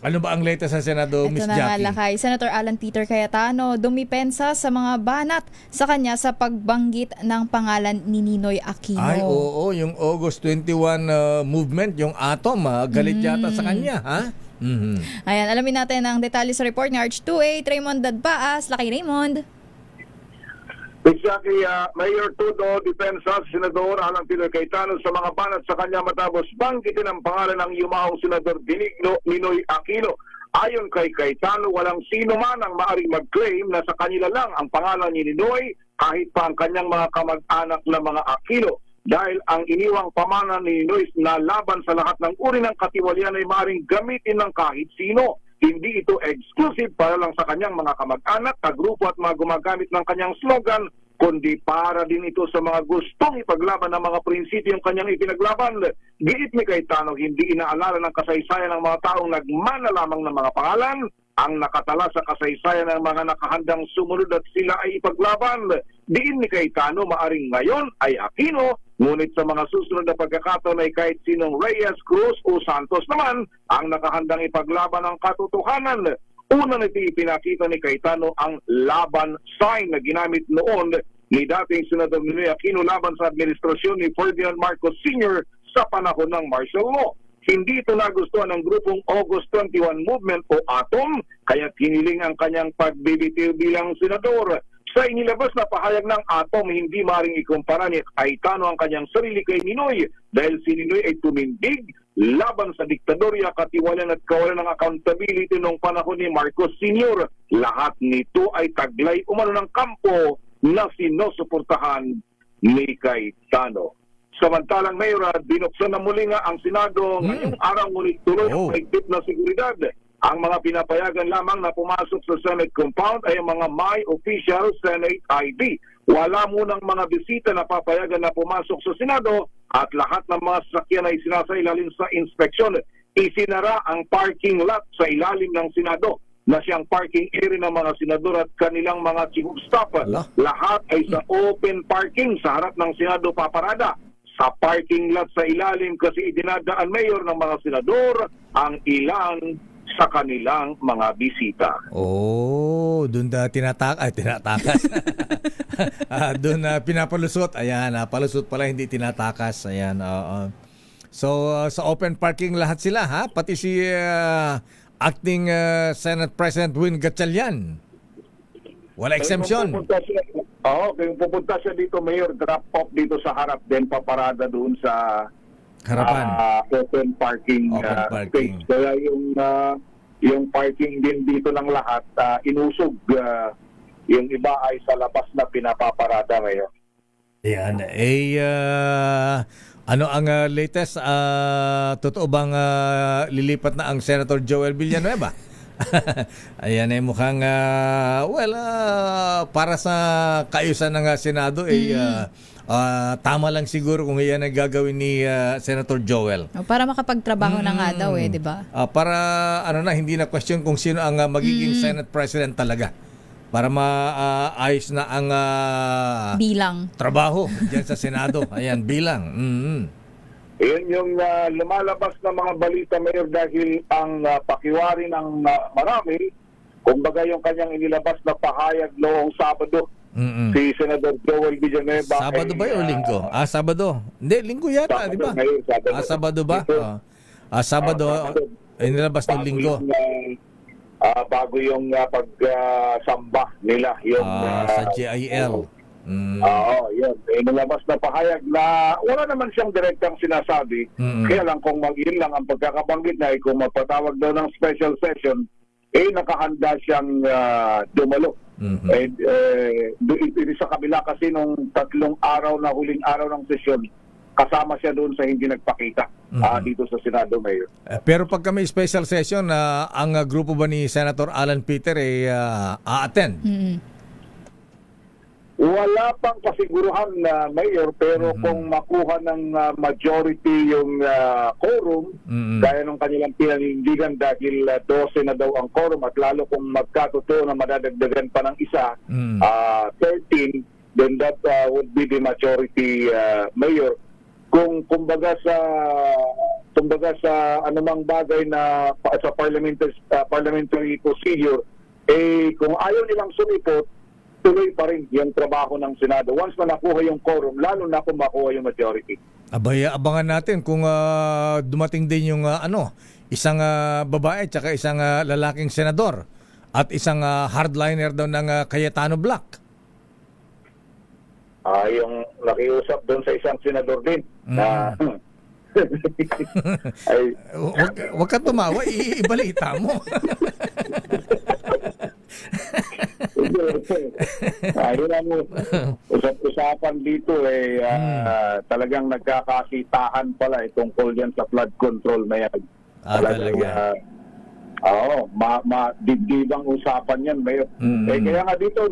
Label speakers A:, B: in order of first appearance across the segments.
A: Ano ba ang latest sa Senado,
B: Ito
A: Miss
B: na nga
A: Jackie?
B: lakay. Senator Alan Peter Cayetano dumipensa sa mga banat sa kanya sa pagbanggit ng pangalan ni Ninoy Aquino.
A: Ay, oo, yung August 21 movement, yung Atom, galit yata sa kanya, ha? Mhm.
B: Ayan, alamin natin ang detalye sa report ni Arch 2A, Raymond Dadpaas. Laki Raymond.
C: Exactly, Mayor Tudo, Depensa, Senador Alan Peter Cayetano sa mga banat sa kanya matapos banggitin ang pangalan ng yumahong Senador Benigno Ninoy Aquino. Ayon kay Cayetano, walang sino man ang maaaring mag-claim na sa kanila lang ang pangalan ni Ninoy kahit pa ang kanyang mga kamag-anak na mga Aquino. Dahil ang iniwang pamana ni Ninoy na laban sa lahat ng uri ng katiwalian ay maaaring gamitin ng kahit sino. Hindi ito exclusive para lang sa kanyang mga kamag-anak, kagrupo at mga gumagamit ng kanyang slogan, kundi para din ito sa mga gustong ipaglaban ng mga prinsipyong kanyang ipinaglaban. Giit ni Cayetano, hindi inaalala ng kasaysayan ng mga taong nagmana lamang ng mga pangalan, ang nakatala sa kasaysayan ng mga nakahandang sumunod at sila ay ipaglaban. Diin ni Cayetano, maaring ngayon ay Aquino, ngunit sa mga susunod na pagkakataon ay kahit sinong Reyes, Cruz o Santos naman ang nakahandang ipaglaban ng katotohanan. Una nito ipinakita ni Cayetano ang laban sign na ginamit noon ni dating Senador Ninoy Aquino laban sa administrasyon ni Ferdinand Marcos Sr. sa panahon ng martial law. Hindi ito nagustuhan ng grupong August 21 Movement o ATOM, kaya kiniling ang kanyang pagbibitiw bilang senador. Sa inilabas na pahayag ng ATOM, hindi maring ikumpara ni Cayetano ang kanyang sarili kay Ninoy dahil si Ninoy ay tumindig laban sa diktadorya, katiwalan at kawalan ng accountability noong panahon ni Marcos Sr. Lahat nito ay taglay umano ng kampo na sinusuportahan ni Cayetano. Samantalang Mayor, binuksan na muli nga ang Senado ngayong araw, ngunit tuloy ang mahigpit na seguridad. Ang mga pinapayagan lamang na pumasok sa Senate compound ay ang mga may official Senate ID. Wala munang mga bisita na papayagan na pumasok sa Senado at lahat ng mga sasakyan ay sinasailalim sa inspeksyon. Isinara ang parking lot sa ilalim ng Senado na siyang parking area ng mga senador at kanilang mga chief of staff. Lahat ay sa open parking sa harap ng Senado paparada. Sa parking lot sa ilalim kasi idinadaan mayor ng mga senador ang ilan sa kanilang mga bisita.
A: Oh, doon na tinatakas. Doon na pinapalusot. Ayan, palusot pala, hindi tinatakas. Ayan, oo. So, sa open parking lahat sila, ha? Pati si acting Senate President Win Gatchalian. Wala exemption.
C: Kung pupunta siya dito, Mayor, drop off dito sa harap, then paparada doon sa
A: Harapan.
C: Open parking.
A: Parking.
C: Space. Kaya yung parking din dito ng lahat, inusog. Yung iba ay sa labas na pinapaparada, Mayor.
A: Yan. Ano ang latest? Totoo bang lilipat na ang Senator Joel Villanueva? Ayan ay mukhang para sa kaayusan ng Senado tama lang siguro kung iyan ang gagawin ni Senator Joel.
B: Para makapagtrabaho na nga daw di ba?
A: Para hindi na question kung sino ang magiging Senate President talaga. Para maayos na ang
B: bilang
A: trabaho diyan sa Senado. Ayan, bilang.
C: Iyon yung lumalabas na mga balita, Mayor, dahil ang pakiwari ng marami, kumbaga yung kanyang inilabas na pahayag noong Sabado, si Senador Joel Villanueva.
A: Sabado ba o linggo? Sabado. Hindi, linggo yata, di ba? Sabado ba? Sabado, inilabas ng linggo.
C: Bago yung pagsamba nila. Yung,
A: sa GIL.
C: Yun. Nalabas na pahayag na wala naman siyang direktang sinasabi. Kaya lang kung mag-in lang ang pagkakabanggit na kung magpatawag daw ng special session, nakahanda siyang dumalo. Sa kabila kasi nung 3 araw na huling araw ng sesyon, kasama siya doon sa hindi nagpakita dito sa Senado, Mayor.
A: Pero pagka may special session, ang grupo ba ni Senator Alan Peter a-attend?
C: Wala pang kasiguruhan na Mayor, pero kung makuha ng majority yung quorum, gaya ng kanilang pinanindigan dahil 12 na daw ang quorum at lalo kung magkatotoo na madadagdagan pa ng isa, 13, then that would be the majority, Mayor. kung kumbaga sa anumang bagay na sa parliamentary procedure, kung ayaw nilang sumipot, tuloy pa rin yung trabaho ng Senado. Once na nakuha yung quorum, lalo na kung makuha yung majority.
A: Abay, abangan natin kung dumating din yung isang babae at isang lalaking senador at isang hardliner daw ng Cayetano Black.
C: Yung nakiusap doon sa isang senador din na ay
A: Wag ka tumawa, ibalita mo.
C: ayun ang usap-usapan dito talagang nagkakasitaan pala tungkol yan sa flood control na yan.
A: Talaga.
C: Dibdibang usapan yan, Mayor. Kaya nga dito,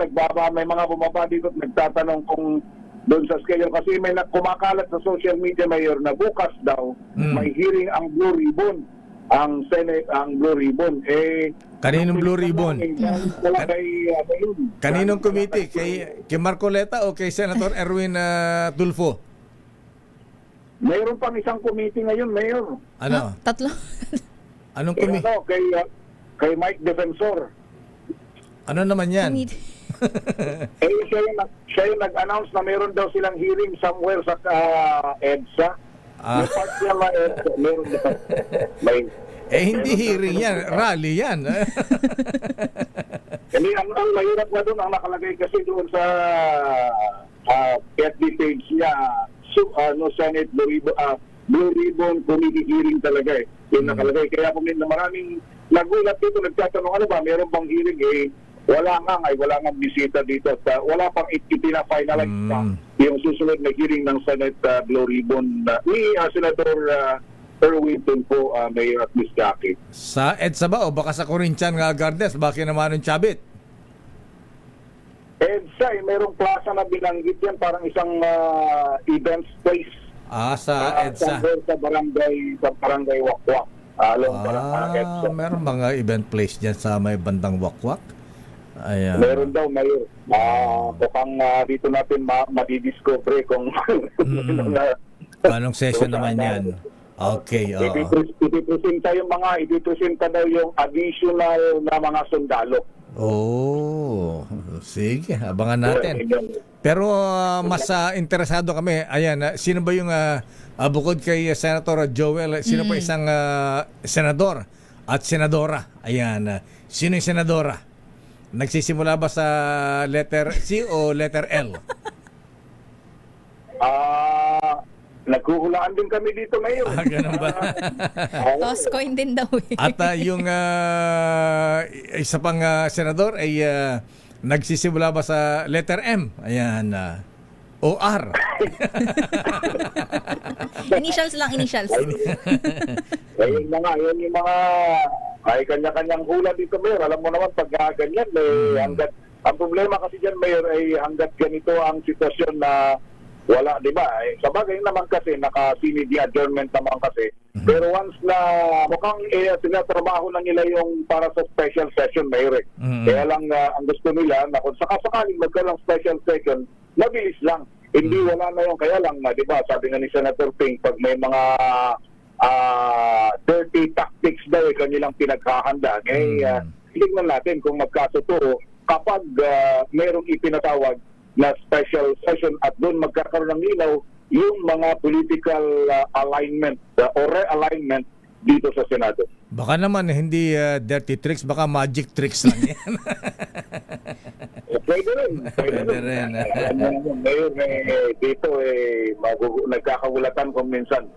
C: may mga bumaba dito at nagtatanong kung doon sa schedule. Kasi may kumakalat sa social media, Mayor, na bukas daw may hearing ang Blue Ribbon. Ang Senate, ang Blue Ribbon.
A: Kaninong Blue Ribbon?
C: Yun.
A: Kaninong committee? Kay Marcoleta o kay Senator Erwin Tulfo?
C: Mayroon pang isang committee ngayon, Mayor.
A: Ano?
B: Tatlo.
A: Anong committee?
C: Kay Mike Defensor.
A: Ano naman yan?
C: Siya yung nag-announce na meron daw silang hearing somewhere sa EDSA. Yung part niya EDSA, meron daw.
A: Hindi hearing yan, rally yan.
C: Hindi, ang mahirap na doon, ang nakalagay kasi doon sa FB page niya, Senate Blue Ribbon Committee hearing talaga yung nakalagay. Kaya kung maraming nagulat dito, nagtatanong ano ba, meron bang hearing wala nga bisita dito at wala pang itina-finalize pa yung susunod na hearing ng Senate Blue Ribbon ni Senator Erwin Tulfo, Mayor at Miss Jackie.
A: Sa EDSA ba o baka sa Corinthian Gardens? Bakit naman yung Chabit?
C: EDSA, merong plaza na binanggit yan, parang isang event space.
A: Sa EDSA.
C: Sa barangay Wakwak. EDSA.
A: Meron mga event place dyan sa may bandang Wakwak? Ayan.
C: Meron daw, Mayor. Mukhang dito natin madidiscover kung
A: anong session naman yan? Okay.
C: Ipipresenta daw yung additional na mga sundalo.
A: Sige, abangan natin. Pero mas interesado kami. Ayan, sino ba yung bukod kay Senator Joel, sino pa isang senador at senadora? Ayan, sino yung senadora? Nagsisimula ba sa letter C o letter L?
C: Naghuhulaan din kami dito, Mayor.
A: Ganun ba?
B: Toss coin din daw eh.
A: At yung isa pang senador ay nagsisimula ba sa letter M? Ayan. O R.
B: Initials lang, initials.
C: Ayun na nga, yun yung mga ay kanya-kanyang hula dito, Mayor. Alam mo naman, pag ganyan, ang problema kasi dyan, Mayor, ay hanggat ganito ang sitwasyon na wala, di ba? Sa bagay naman kasi, naka-sinid adjournment naman kasi. Pero once na mukhang tinatrabaho na nila yung para sa special session, Mayor. Kaya lang ang gusto nila na kung sakasakaling magkaroon ng special session, mabilis lang. Hindi wala na yung kaya lang, di ba? Sabi nga ni Senator Ping, pag may mga dirty tactics daw kanilang pinaghahandaan, tignan natin kung magkatotoo kapag mayroong ipinatawag na special session at doon magkakaroon ng linaw yung mga political alignment or realignment dito sa Senado.
A: Baka naman hindi dirty tricks, baka magic tricks lang yan.
C: Pwede rin. Mayor, dito nagkakagulatan kung minsan.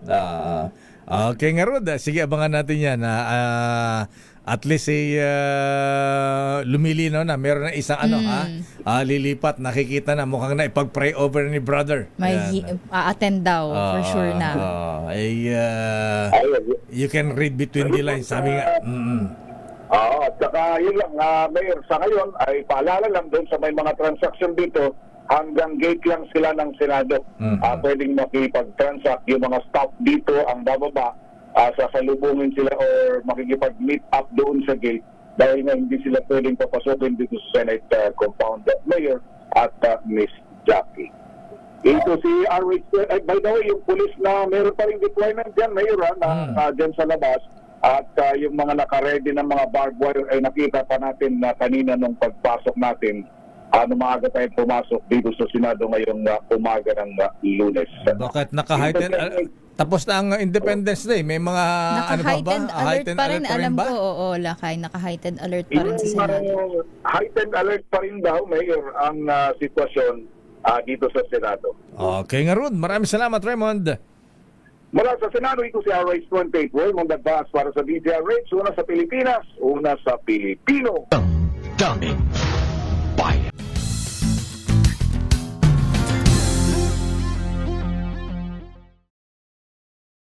A: Okay nga, Rod. Sige, abangan natin yan. At least lumilinaw na. Meron na isang lilipat. Nakikita na. Mukhang na ipag-pray over ni brother.
B: May attend daw, for sure na.
A: You can read between the lines. Sabi nga.
C: At saka yun lang, Mayor, sa ngayon ay paalala lang doon sa may mga transaction dito, hanggang gate lang sila ng Senado. Pwedeng makipag-transact yung mga staff dito ang bababa, sasalubungin sila or makikipag-meet up doon sa gate dahil nga hindi sila pwedeng papasukin dito sa Senate compound. Mayor at Miss Jackie. Ito si RH, by the way, yung pulis na meron pa rin deployment dyan, Mayor, na dyan sa labas. At yung mga nakaredy ng mga barbed wire ay nakita pa natin na kanina nung pagpasok natin, maaga tayo pumasok dito sa Senado ngayong umaga ng Lunes.
A: Bakit tapos na ang Independence Day? May mga
B: Naka-heightened alert pa rin,
A: pa
B: alam
A: ba?
B: ko. Oo, Lakay, naka-heightened alert pa rin sa Senado.
C: Heightened alert pa rin daw, Mayor, ang sitwasyon dito sa Senado.
A: Okay nga Rod, maraming salamat Raymond.
C: Mula sa Senado, ito si RH28 Raymond Agbas para sa DZRH, una sa Pilipinas, una sa Pilipino.
D: Dummy.